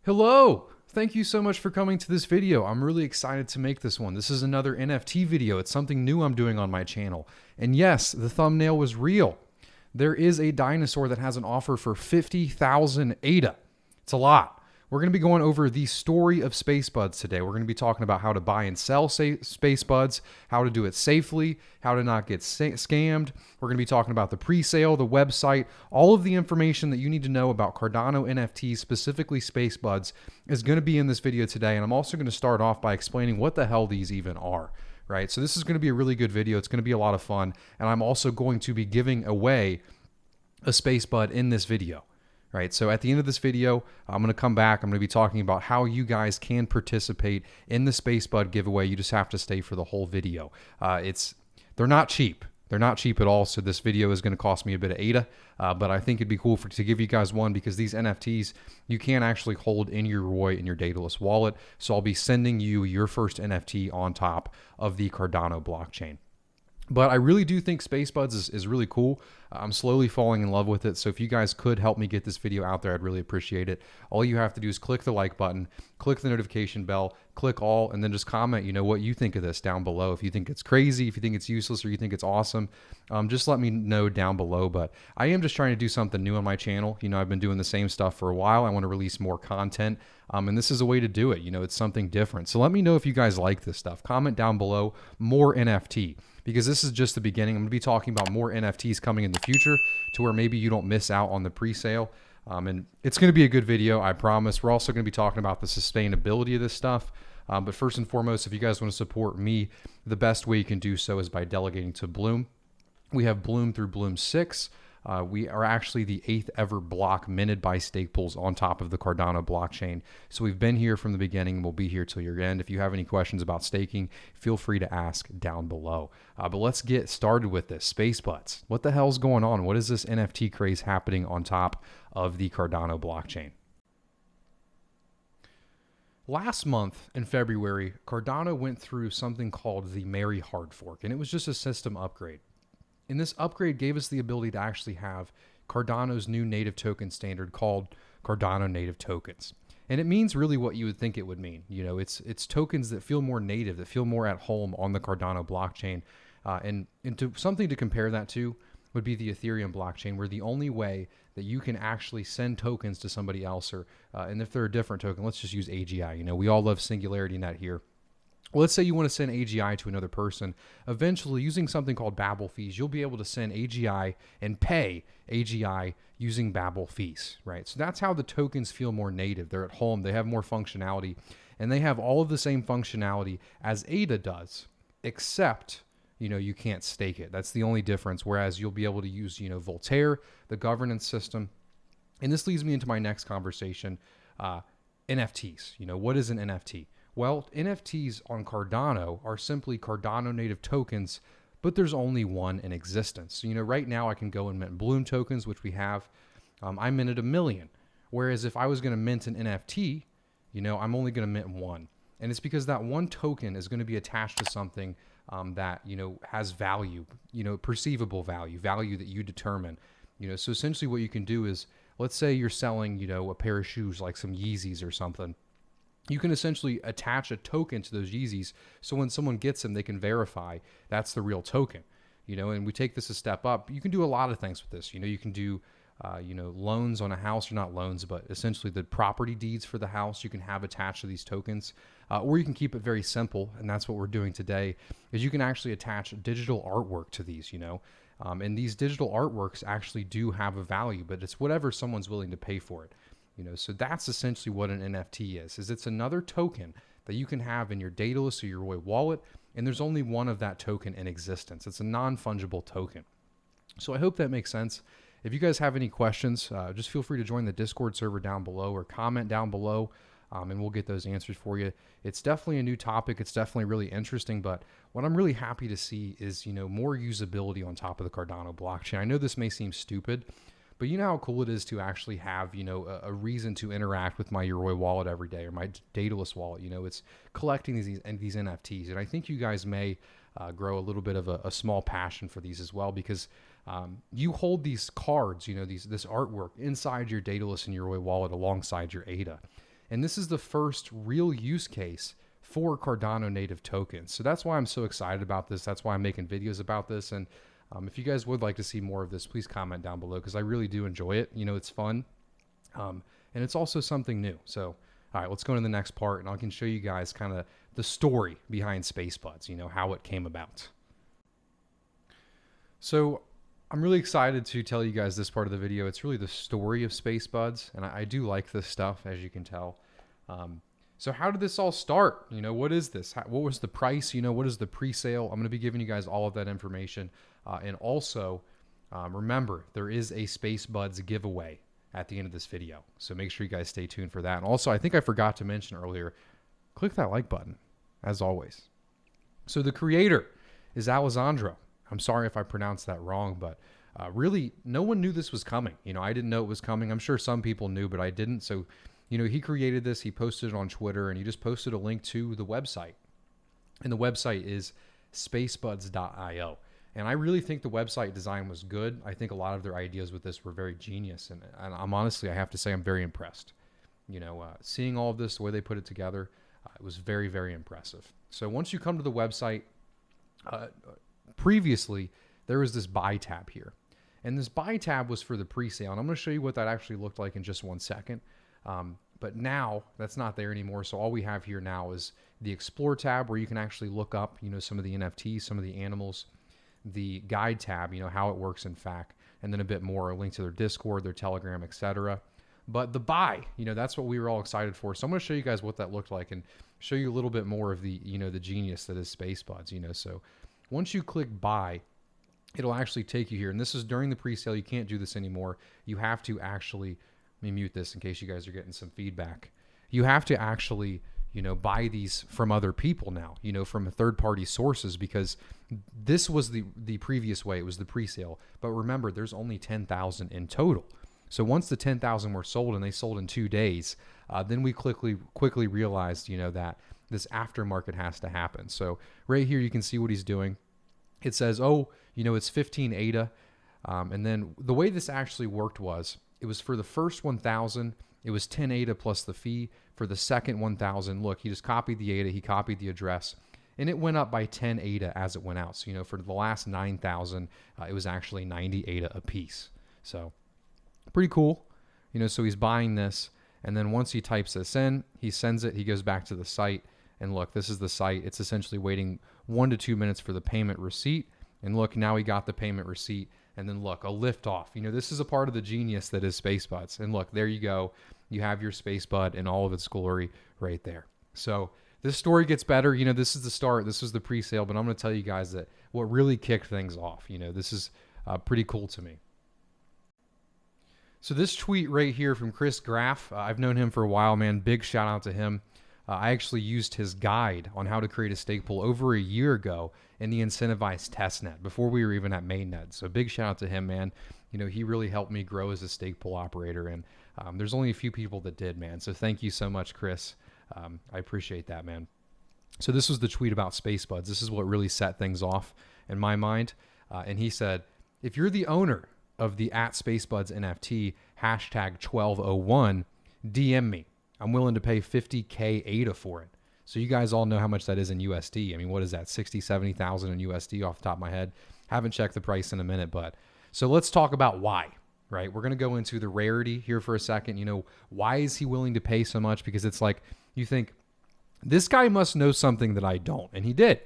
Hello! Thank you so much for coming to this video. I'm really excited to make this one. This is another NFT video. It's something new I'm doing on my channel. And yes, the thumbnail was real. There is a dinosaur that has an offer for 50,000 ADA. It's a lot. We're going to be going over the story of Spacebudz today. We're going to be talking about how to buy and sell Spacebudz, how to do it safely, how to not get scammed. We're going to be talking about the pre-sale, the website, all of the information that you need to know about Cardano NFTs, specifically Spacebudz, is going to be in this video today. And I'm also going to start off by explaining what the hell these even are. Right? So this is going to be a really good video. It's going to be a lot of fun. And I'm also going to be giving away a Spacebud in this video. Right, so at the end of this video, I'm going to come back. I'm going to be talking about how you guys can participate in the Spacebud giveaway. You just have to stay for the whole video. They're not cheap. They're not cheap at all, so this video is going to cost me a bit of ADA, but I think it'd be cool to give you guys one because these NFTs, you can actually hold in your ROI in your dataless wallet, so I'll be sending you your first NFT on top of the Cardano blockchain. But I really do think Spacebudz is really cool. I'm slowly falling in love with it. So if you guys could help me get this video out there, I'd really appreciate it. All you have to do is click the like button, click the notification bell, click all, and then just comment, what you think of this down below. If you think it's crazy, if you think it's useless, or you think it's awesome, just let me know down below. But I am just trying to do something new on my channel. I've been doing the same stuff for a while. I want to release more content. And this is a way to do it. It's something different. So let me know if you guys like this stuff. Comment down below more NFT. Because this is just the beginning. I'm going to be talking about more NFTs coming in the future to where maybe you don't miss out on the pre-sale. And it's going to be a good video, I promise. We're also going to be talking about the sustainability of this stuff. But first and foremost, if you guys want to support me, the best way you can do so is by delegating to Bloom. We have Bloom through Bloom 6. We are actually the 8th ever block minted by Stakepool on top of the Cardano blockchain. So we've been here from the beginning and we'll be here till your end. If you have any questions about staking, feel free to ask down below. But let's get started with this. Spacebudz. What the hell's going on? What is this NFT craze happening on top of the Cardano blockchain? Last month in February, Cardano went through something called the Merry Hard Fork, and it was just a system upgrade. And this upgrade gave us the ability to actually have Cardano's new native token standard called Cardano Native Tokens. And it means really what you would think it would mean. It's tokens that feel more native, that feel more at home on the Cardano blockchain. And something to compare that to would be the Ethereum blockchain, where the only way that you can actually send tokens to somebody else, and if they're a different token, let's just use AGI. We all love Singularity Net here. Well, let's say you want to send AGI to another person. Eventually, using something called Babel fees, you'll be able to send AGI and pay AGI using Babel fees, right? So that's how the tokens feel more native. They're at home. They have more functionality, and they have all of the same functionality as ADA does, except, you can't stake it. That's the only difference, whereas you'll be able to use, Voltaire, the governance system. And this leads me into my next conversation, NFTs. What is an NFT? Well, NFTs on Cardano are simply Cardano native tokens, but there's only one in existence. So, right now I can go and mint Bloom tokens, which we have. I minted 1 million. Whereas if I was going to mint an NFT, I'm only going to mint one. And it's because that one token is going to be attached to something that, has value, perceivable value that you determine. So essentially what you can do is, let's say you're selling, a pair of shoes like some Yeezys or something. You can essentially attach a token to those Yeezys, so when someone gets them, they can verify that's the real token. And we take this a step up. You can do a lot of things with this. You can do, loans on a house, or not loans, but essentially the property deeds for the house you can have attached to these tokens, or you can keep it very simple, and that's what we're doing today. Is you can actually attach digital artwork to these. And these digital artworks actually do have a value, but it's whatever someone's willing to pay for it. So that's essentially what an NFT is it's another token that you can have in your dataless or your ROI wallet, and there's only one of that token in existence. It's a non-fungible token. So I hope that makes sense. If you guys have any questions, just feel free to join the Discord server down below or comment down below, and we'll get those answers for you. It's definitely a new topic. It's definitely really interesting, but what I'm really happy to see is, more usability on top of the Cardano blockchain. I know this may seem stupid, but you know how cool it is to actually have, a reason to interact with my Yoroi wallet every day, or my dataless wallet. It's collecting these NFTs. And I think you guys may grow a little bit of a small passion for these as well, because you hold these cards, this artwork inside your dataless and Yoroi wallet alongside your ADA. And this is the first real use case for Cardano native tokens. So that's why I'm so excited about this. That's why I'm making videos about this. And if you guys would like to see more of this, please comment down below, because I really do enjoy it. It's fun. And it's also something new. So, all right, let's go to the next part, and I can show you guys kind of the story behind Spacebudz, how it came about. So I'm really excited to tell you guys this part of the video. It's really the story of Spacebudz, and I do like this stuff, as you can tell. So how did this all start? What is this? What was the price? What is the pre-sale? I'm going to be giving you guys all of that information. And also, remember, there is a Spacebudz giveaway at the end of this video. So make sure you guys stay tuned for that. And also, I think I forgot to mention earlier, click that like button, as always. So the creator is Alessandro. I'm sorry if I pronounced that wrong, but really, no one knew this was coming. I didn't know it was coming. I'm sure some people knew, but I didn't. So, he created this, he posted it on Twitter, and he just posted a link to the website. And the website is spacebudz.io. And I really think the website design was good. I think a lot of their ideas with this were very genius. And I'm honestly, I have to say, I'm very impressed. Seeing all of this, the way they put it together, it was very, very impressive. So once you come to the website, previously, there was this buy tab here. And this buy tab was for the pre-sale. And I'm going to show you what that actually looked like in just 1 second. But now that's not there anymore. So all we have here now is the Explore tab, where you can actually look up, some of the NFTs, some of the animals, the guide tab, how it works in fact, and then a bit more, a link to their Discord, their Telegram, etc. But the buy, that's what we were all excited for. So I'm going to show you guys what that looked like and show you a little bit more of the, the genius that is Spacebudz, So once you click buy, it'll actually take you here. And this is during the pre-sale. You can't do this anymore. You have to actually, let me mute this in case you guys are getting some feedback. You have to actually, buy these from other people now, from third-party sources, because this was the previous way. It was the pre-sale. But remember, there's only 10,000 in total. So once the 10,000 were sold, and they sold in 2 days, then we quickly realized, that this aftermarket has to happen. So right here, you can see what he's doing. It says, it's 15 ADA. And then the way this actually worked was, it was for the first 1,000, it was 10 ADA plus the fee. For the second 1,000, look, he just copied the ADA, he copied the address, and it went up by 10 ADA as it went out. So, for the last 9,000, it was actually 90 ADA a piece. So pretty cool. So he's buying this, and then once he types this in, he sends it, he goes back to the site, and look, this is the site. It's essentially waiting 1 to 2 minutes for the payment receipt. And look, now he got the payment receipt, and then look, a lift off. This is a part of the genius that is Spacebudz. And look, there you go. You have your Spacebud in all of its glory right there. So this story gets better. This is the start. This was the pre-sale, but I'm going to tell you guys that what really kicked things off. This is pretty cool to me. So this tweet right here from Chris Graff, I've known him for a while, man. Big shout out to him. I actually used his guide on how to create a Stakepool over a year ago in the incentivized testnet before we were even at mainnet. So big shout out to him, man. He really helped me grow as a Stakepool operator, and there's only a few people that did, man. So thank you so much, Chris. I appreciate that, man. So this was the tweet about Spacebudz. This is what really set things off in my mind. And he said, if you're the owner of the @Spacebudz NFT #1201, DM me. I'm willing to pay 50K ADA for it. So you guys all know how much that is in USD. I mean, what is that? 60, 70,000 in USD off the top of my head. Haven't checked the price in a minute, but so let's talk about why, right? We're going to go into the rarity here for a second. Why is he willing to pay so much? Because it's like, you think this guy must know something that I don't. And he did,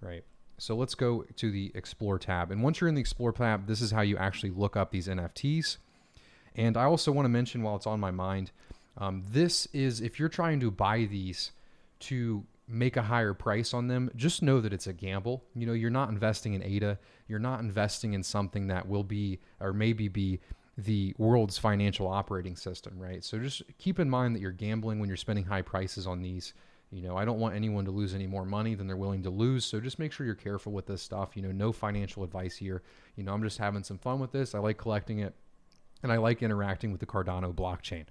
right? So let's go to the Explore tab. And once you're in the Explore tab, this is how you actually look up these NFTs. And I also want to mention, while it's on my mind, this is, if you're trying to buy these to make a higher price on them, just know that it's a gamble. You're not investing in ADA. You're not investing in something that will be, or maybe be, the world's financial operating system, right? So just keep in mind that you're gambling when you're spending high prices on these. I don't want anyone to lose any more money than they're willing to lose. So just make sure you're careful with this stuff. No financial advice here. I'm just having some fun with this. I like collecting it, and I like interacting with the Cardano blockchain.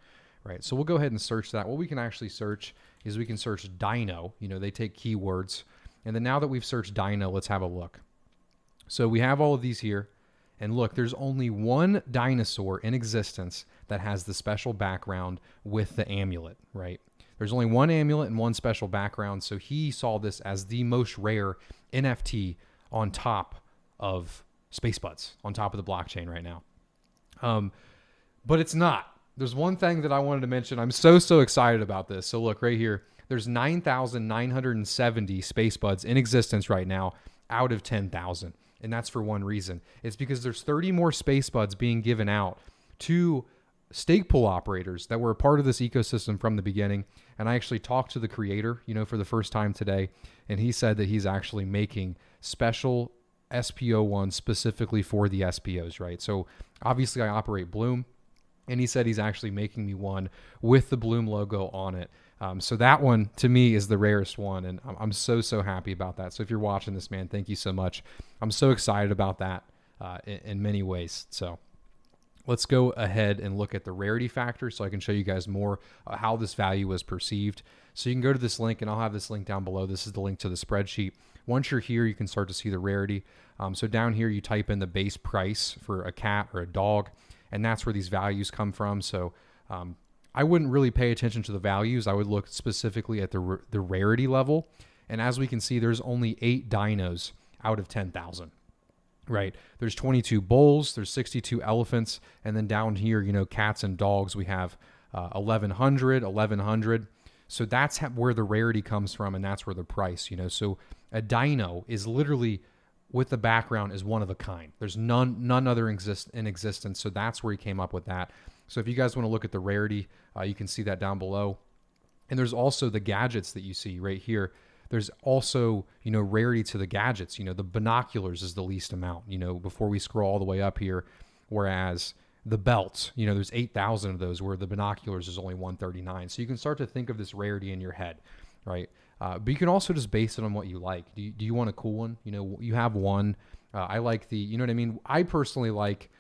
Right, so we'll go ahead and search that. What we can actually search is we can search Dino. They take keywords. And then now that we've searched Dino, let's have a look. So we have all of these here. And look, there's only one dinosaur in existence that has the special background with the amulet, right? There's only one amulet and one special background. So he saw this as the most rare NFT on top of Spacebudz, on top of the blockchain right now. But it's not. There's one thing that I wanted to mention. I'm so excited about this. So look right here. There's 9,970 Spacebudz in existence right now out of 10,000. And that's for one reason. It's because there's 30 more Spacebudz being given out to Stakepool operators that were a part of this ecosystem from the beginning. And I actually talked to the creator, for the first time today. And he said that he's actually making special SPO ones specifically for the SPOs, right? So obviously I operate Bloom. And he said he's actually making me one with the Bloom logo on it. So that one, to me, is the rarest one. And I'm so happy about that. So if you're watching this, man, thank you so much. I'm so excited about that in many ways. So let's go ahead and look at the rarity factor so I can show you guys more how this value was perceived. So you can go to this link, and I'll have this link down below. This is the link to the spreadsheet. Once you're here, you can start to see the rarity. So down here, you type in the base price for a cat or a dog, and that's where these values come from. So I wouldn't really pay attention to the values. I would look specifically at the rarity level. And as we can see, there's only 8 dinos out of 10,000, right? There's 22 bulls, there's 62 elephants. And then down here, cats and dogs, we have 1,100. So that's where the rarity comes from. And that's where the price, so a dino is literally with the background is one of a kind. There's none other in existence. So that's where he came up with that. So if you guys want to look at the rarity, you can see that down below. And there's also the gadgets that you see right here. There's also, rarity to the gadgets. The binoculars is the least amount, before we scroll all the way up here. Whereas the belts, there's 8,000 of those, where the binoculars is only 139. So you can start to think of this rarity in your head, right? But you can also just base it on what you like. Do you want a cool one? You have one. I like the, you know what I mean? I personally like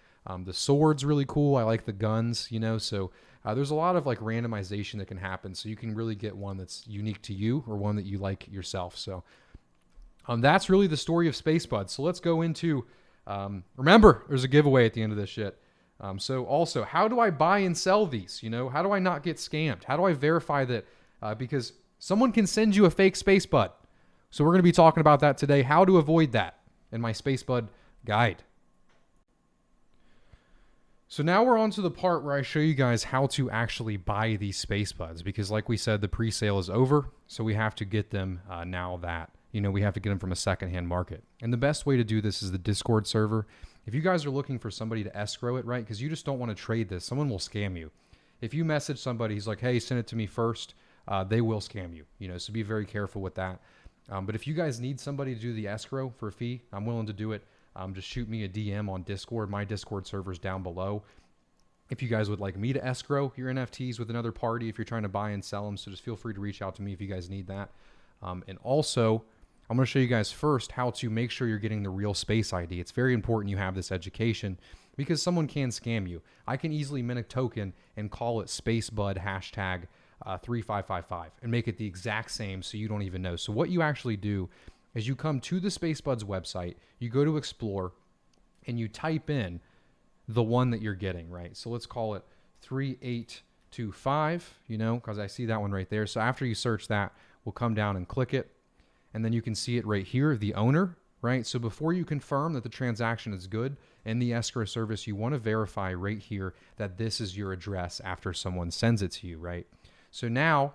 the sword's really cool. I like the guns, so there's a lot of like randomization that can happen. So you can really get one that's unique to you or one that you like yourself. So that's really the story of Spacebud. So let's go into, remember, there's a giveaway at the end of this shit. So also, how do I buy and sell these? How do I not get scammed? How do I verify that? Because someone can send you a fake Spacebud. So we're going to be talking about that today, how to avoid that in my Spacebud guide. So now we're on to the part where I show you guys how to actually buy these Spacebudz, because like we said, the pre-sale is over. So we have to get them now that, we have to get them from a secondhand market. And the best way to do this is the Discord server. If you guys are looking for somebody to escrow it, right? Because you just don't want to trade this. Someone will scam you. If you message somebody, he's like, hey, send it to me first, they will scam you, so be very careful with that. But if you guys need somebody to do the escrow for a fee, I'm willing to do it. Just shoot me a DM on Discord. My Discord server's down below. If you guys would like me to escrow your NFTs with another party, if you're trying to buy and sell them, so just feel free to reach out to me if you guys need that. And also, I'm going to show you guys first how to make sure you're getting the real space ID. It's very important you have this education because someone can scam you. I can easily mint a token and call it Spacebud hashtag 3555 and make it the exact same so you don't even know. So what you actually do is you come to the Spacebudz website, you go to Explore, and you type in the one that you're getting, right? So let's call it 3825, because I see that one right there. So after you search that, we'll come down and click it, and then you can see it right here, the owner, right? So before you confirm that the transaction is good in the escrow service, you want to verify right here that this is your address after someone sends it to you, right? So now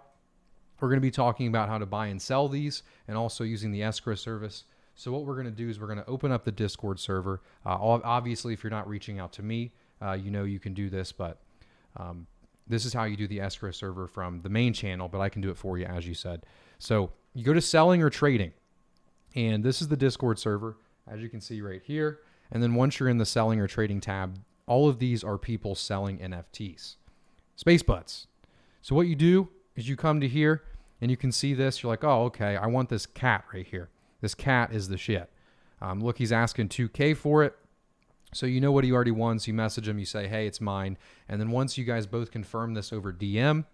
we're going to be talking about how to buy and sell these and also using the escrow service. So what we're going to do is we're going to open up the Discord server. Obviously, if you're not reaching out to me, you can do this, but this is how you do the escrow server from the main channel, but I can do it for you, as you said. So you go to selling or trading, and this is the Discord server, as you can see right here. And then once you're in the selling or trading tab, all of these are people selling NFTs, Spacebudz. So what you do is you come to here and you can see this. You're like, oh, okay, I want this cat right here. This cat is the shit. Look, he's asking 2K for it. So you know what he already wants. You message him. You say, hey, it's mine. And then once you guys both confirm this over DM,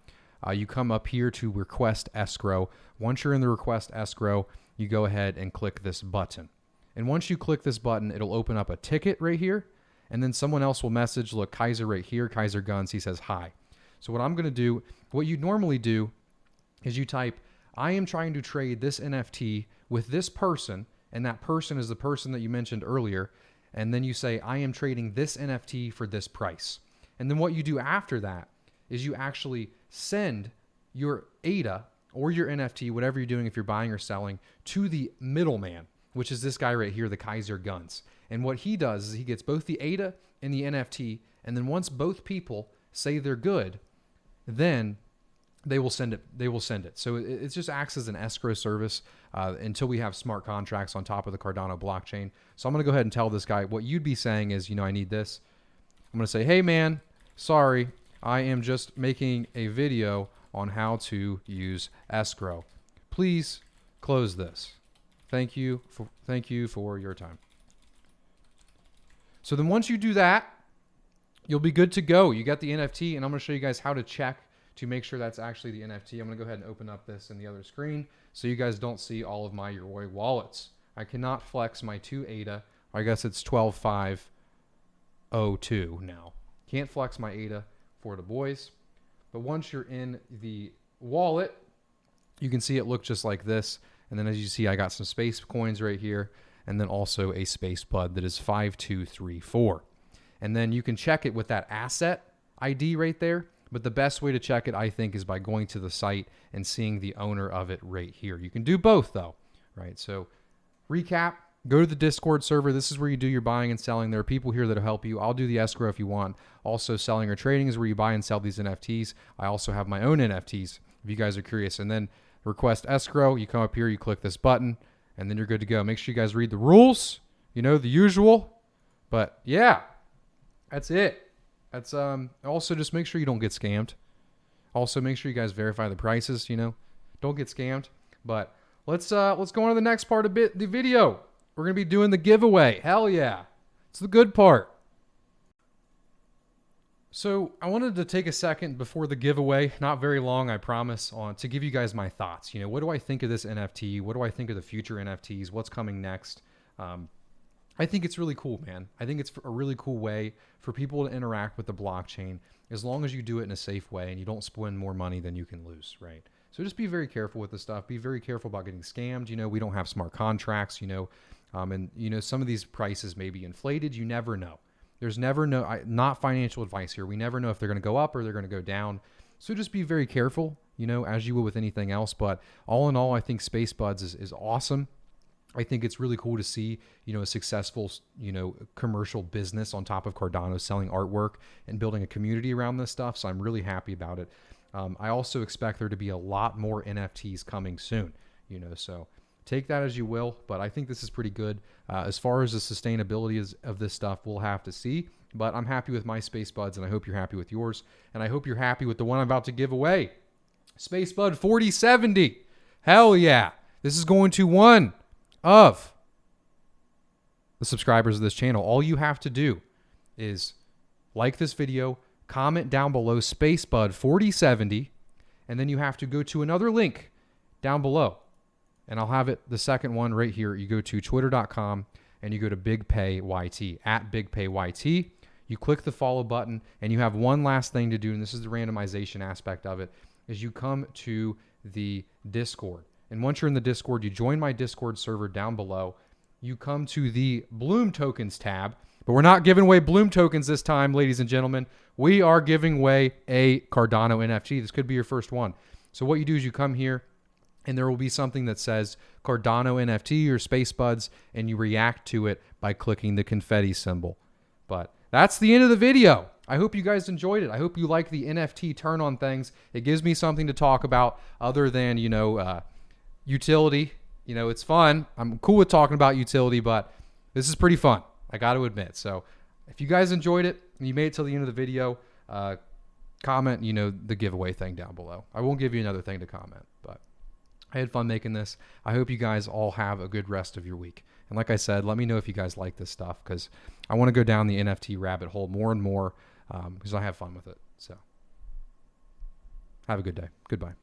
you come up here to request escrow. Once you're in the request escrow, you go ahead and click this button. And once you click this button, it'll open up a ticket right here. And then someone else will message, look, Kaiser right here, Kaiser Guns. He says, hi. So what I'm going to do, what you normally do is you type, I am trying to trade this NFT with this person. And that person is the person that you mentioned earlier. And then you say, I am trading this NFT for this price. And then what you do after that is you actually send your ADA or your NFT, whatever you're doing, if you're buying or selling, to the middleman, which is this guy right here, the Kaiser Guns. And what he does is he gets both the ADA and the NFT. And then once both people say they're good, then they will send it. They will send it. So it just acts as an escrow service until we have smart contracts on top of the Cardano blockchain. So I'm going to go ahead and tell this guy what you'd be saying is, I need this. I'm going to say, hey, man, sorry, I am just making a video on how to use escrow. Please close this. Thank you for your time. So then once you do that, you'll be good to go. You got the NFT, and I'm going to show you guys how to check to make sure that's actually the NFT. I'm going to go ahead and open up this in the other screen so you guys don't see all of my Yoroi wallets. I cannot flex my 2 ADA. I guess it's 12,502 now. Can't flex my ADA for the boys. But once you're in the wallet, you can see it look just like this. And then as you see, I got some space coins right here, and then also a Spacebud that is 5234. And then you can check it with that asset ID right there. But the best way to check it, I think, is by going to the site and seeing the owner of it right here. You can do both, though, right? So recap, go to the Discord server. This is where you do your buying and selling. There are people here that will help you. I'll do the escrow if you want. Also, selling or trading is where you buy and sell these NFTs. I also have my own NFTs if you guys are curious. And then request escrow. You come up here, you click this button, and then you're good to go. Make sure you guys read the rules, the usual. But yeah, that's it. That's also just make sure you don't get scammed. Also make sure you guys verify the prices, Don't get scammed. But let's go on to the next part of the video. We're going to be doing the giveaway. Hell yeah. It's the good part. So I wanted to take a second before the giveaway, not very long, I promise, to give you guys my thoughts. What do I think of this NFT? What do I think of the future NFTs? What's coming next? I think it's really cool, man. I think it's a really cool way for people to interact with the blockchain as long as you do it in a safe way and you don't spend more money than you can lose, right? So just be very careful with this stuff. Be very careful about getting scammed. We don't have smart contracts, and some of these prices may be inflated. You never know. There's never not financial advice here. We never know if they're going to go up or they're going to go down. So just be very careful, as you will with anything else. But all in all, I think Spacebudz is awesome. I think it's really cool to see, a successful, commercial business on top of Cardano selling artwork and building a community around this stuff. So I'm really happy about it. I also expect there to be a lot more NFTs coming soon, so take that as you will. But I think this is pretty good. As far as the sustainability of this stuff, we'll have to see. But I'm happy with my Spacebudz, and I hope you're happy with yours. And I hope you're happy with the one I'm about to give away. Spacebud 4070. Hell yeah. This is going to one of the subscribers of this channel. All you have to do is like this video, comment down below Spacebud 4070, and then you have to go to another link down below. And I'll have it, the second one right here. You go to twitter.com and you go to BigPayYT, at BigPayYT. You click the follow button, and you have one last thing to do, and this is the randomization aspect of it, is you come to the Discord. And once you're in the Discord, you join my Discord server down below. You come to the Bloom Tokens tab, but we're not giving away Bloom Tokens this time, ladies and gentlemen. We are giving away a Cardano NFT. This could be your first one. So what you do is you come here, and there will be something that says Cardano NFT or Spacebudz, and you react to it by clicking the confetti symbol. But that's the end of the video. I hope you guys enjoyed it. I hope you like the NFT turn on things. It gives me something to talk about other than, utility. It's fun. I'm cool with talking about utility, but this is pretty fun, I got to admit. So if you guys enjoyed it and you made it till the end of the video, comment, the giveaway thing down below. I won't give you another thing to comment, but I had fun making this. I hope you guys all have a good rest of your week. And like I said, let me know if you guys like this stuff, because I want to go down the NFT rabbit hole more and more, because I have fun with it. So have a good day. Goodbye.